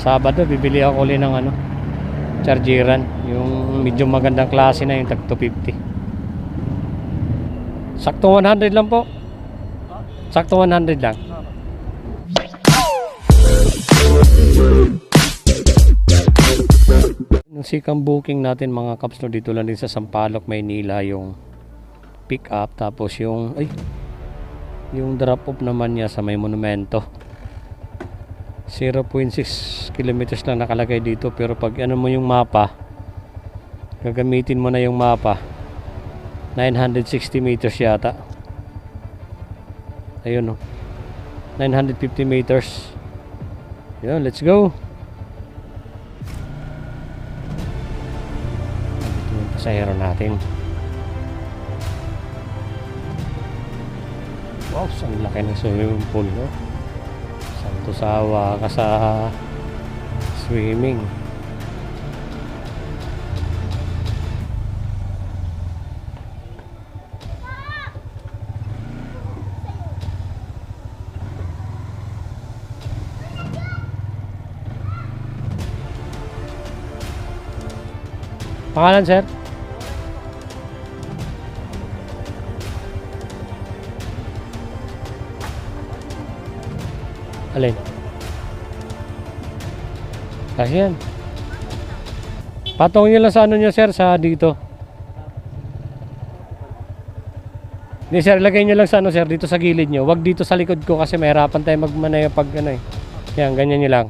Sabado bibili ako ulit ng ano, chargeran, yung medyo magandang klase na yung tag 250. Sakto 100 lang po. Sakto 100 lang. Yung sikang booking natin mga kaps, no, dito lang din sa Sampaloc, Maynila yung pick up, tapos yung yung drop off naman niya sa may monumento. 0.6 kilometers lang nakalagay dito, pero pag ano mo yung mapa, gagamitin mo na yung mapa, 960 meters yata. Ayun, no, 950 meters. Yun, let's go. Ito yung pasahero natin. Wow, ang laki ng swimming pool, no? Santo sawa ka sa swimming. Pangalan, sir? Alin? Kasi yan. Patong nyo lang sa ano nyo, sir, sa dito. Hindi, sir, lagay nyo lang sa ano, sir, dito sa gilid nyo. Wag dito sa likod ko kasi mahirapan tayo magmanay pag ano eh. Yan, ganyan nyo lang.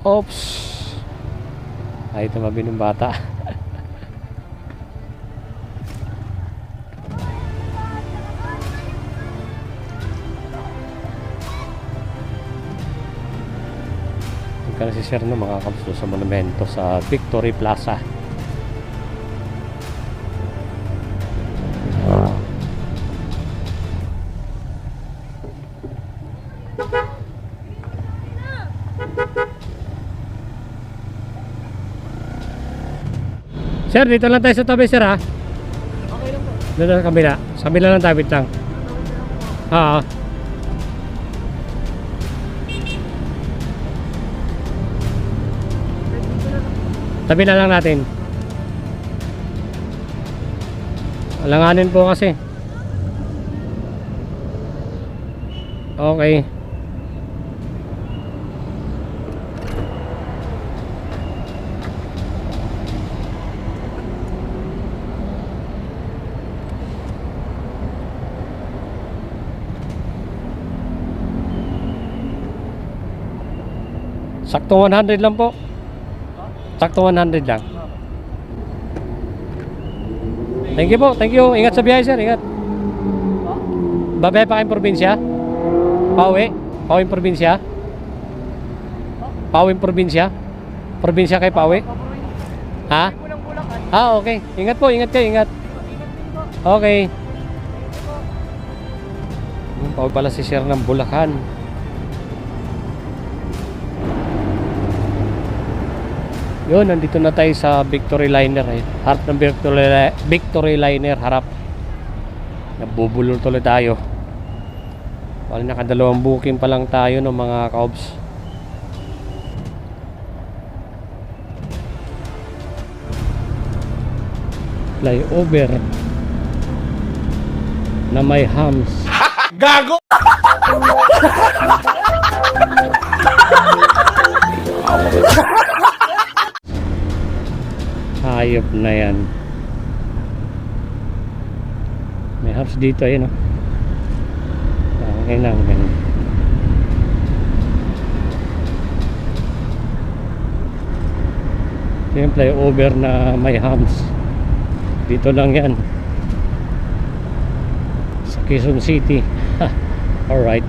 Oops! Ay, tumabi ng bata. Ika na si sir, no, mga kapso, sa monumento sa Victory Plaza. Sir, dito lang tayo sa tabi, sir, ha? Okay lang po. Dito sa kabila. Sa kabila lang tayo, lang. Oo. Tabi na lang natin. Alanganin po kasi. Okay. Sakto 100 lang po. Sakto 100 lang. Thank you po, thank you. Ingat sa biyahe, sir, ingat. Babay pa kayong probinsya? Pauwi? Pauwing probinsya? Pauwing probinsya? Probinsya kayo pauwi? Ha? Ah, okay. Ingat po, ingat kayo, ingat. Okay. Pauwi pala si sir ng Bulacan. Yun, nandito na tayo sa Victory Liner, eh. Harap ng Victory Liner, harap. Nabubulol tuloy tayo. Bali nakadalawang booking pa lang tayo ng mga kaobs. Flyover na may hams. Gago! Hayop na yan. May hams dito, ayun, oh. Okay lang, ganun. Yung flyover na may hams, dito lang yan sa Quezon City. Alright.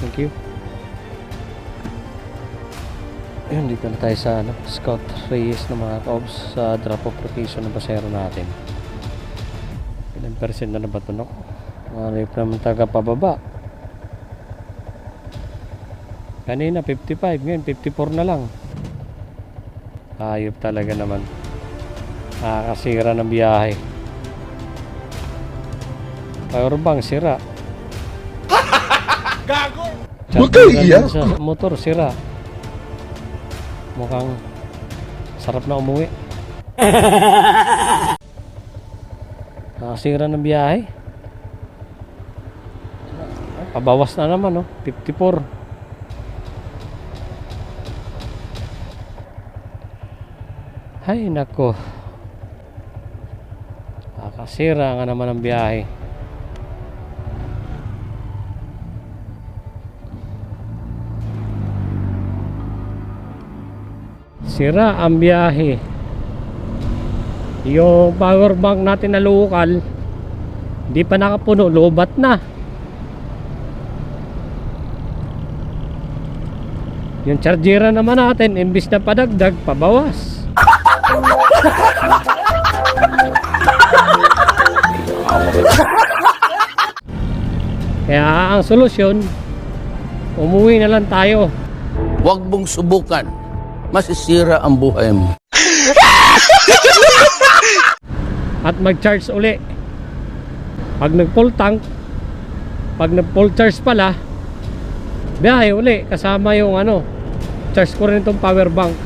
Thank you. Ayun, dito na tayo sa Scout Reyes ng mga kaobs sa drop-off location ng pasero natin. Ilang percent na ba ito, no? Marip naman taga pababa. Kanina 55, ngayon 54 na lang. Ayop talaga naman. Nakakasira ng biyahe. Powerbank sira. Gago! Charger sa motor sira. Mukhang sarap na umuwi. Nakasira ng biyahe. Pabawas na naman, no? 54. Ay nako, nakasira nga naman ang biyahe. Sira ang biyahe. Yung power bank natin na local, di pa nakapuno, lobat na. Yung chargera naman natin, imbis na padagdag, pabawas. Kaya ang solusyon, umuwi na lang tayo. Huwag mong subukan. Masisira ang buhay mo. At mag-charge uli. Pag nag-full tank, pag nag-full charge pala, biyahe uli kasama yung charge ko rin itong power bank.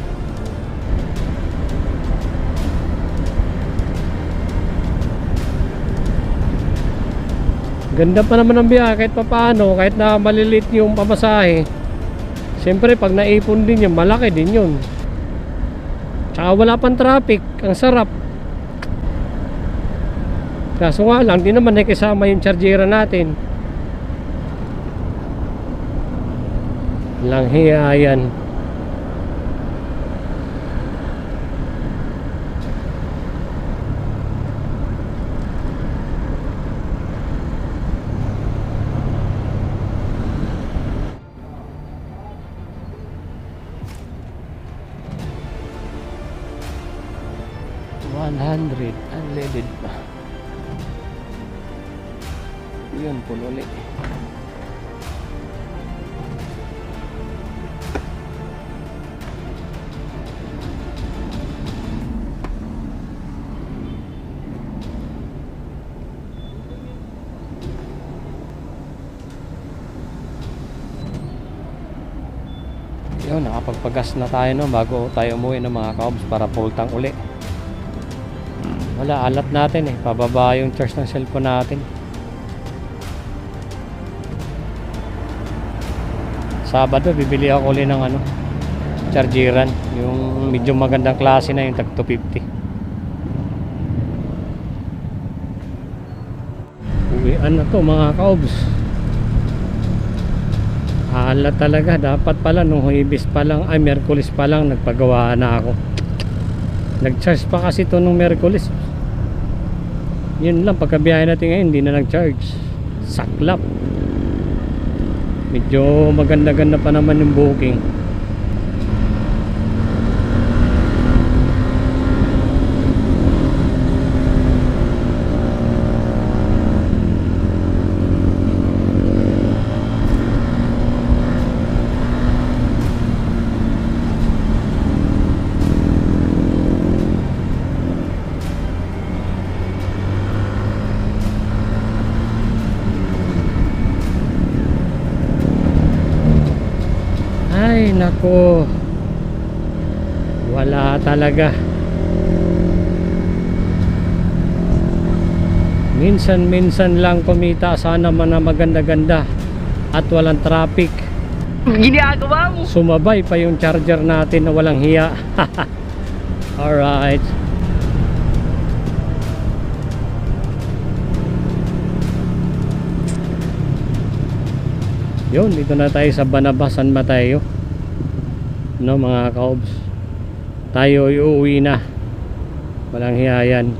Ganda pa naman ang biyahe kahit papaano, kahit na malilit yung pamasahe. Siyempre pag naipon din yun, malaki din yun. Tsaka wala pang traffic, ang sarap. Kaso nga lang, di naman nakisama yung chargera natin. Langhiya yan. Unleaded pa. Yun, puno ulit. Yun, nakapagpagas na tayo bago tayo umuwi ng mga kaobs para full tank uli. Wala, alat natin pababa yung charge ng cellphone natin. Sabado bibili ako ulit ng chargeran, yung medyo magandang klase na yung tag 250. Uwian na to mga kaobs. Alat talaga, dapat pala nung Huwebes pa lang, ay Miyerkules pa lang nagpagawa na ako. Nag-charge pa kasi to nung Miyerkules. Yun lang, pagkabiyahe natin ngayon hindi na nag-charge. Saklap. Medyo maganda-ganda pa naman yung booking. Ay nako, wala talaga. Minsan lang kumita, sana man na maganda-ganda at walang traffic. Ginagawa mo. Sumabay pa yung charger natin na walang hiya. Alright. Yun, dito na tayo sa Banaba, San Mateo. No mga kaobs, tayo iuwi na. Walang hiya yan.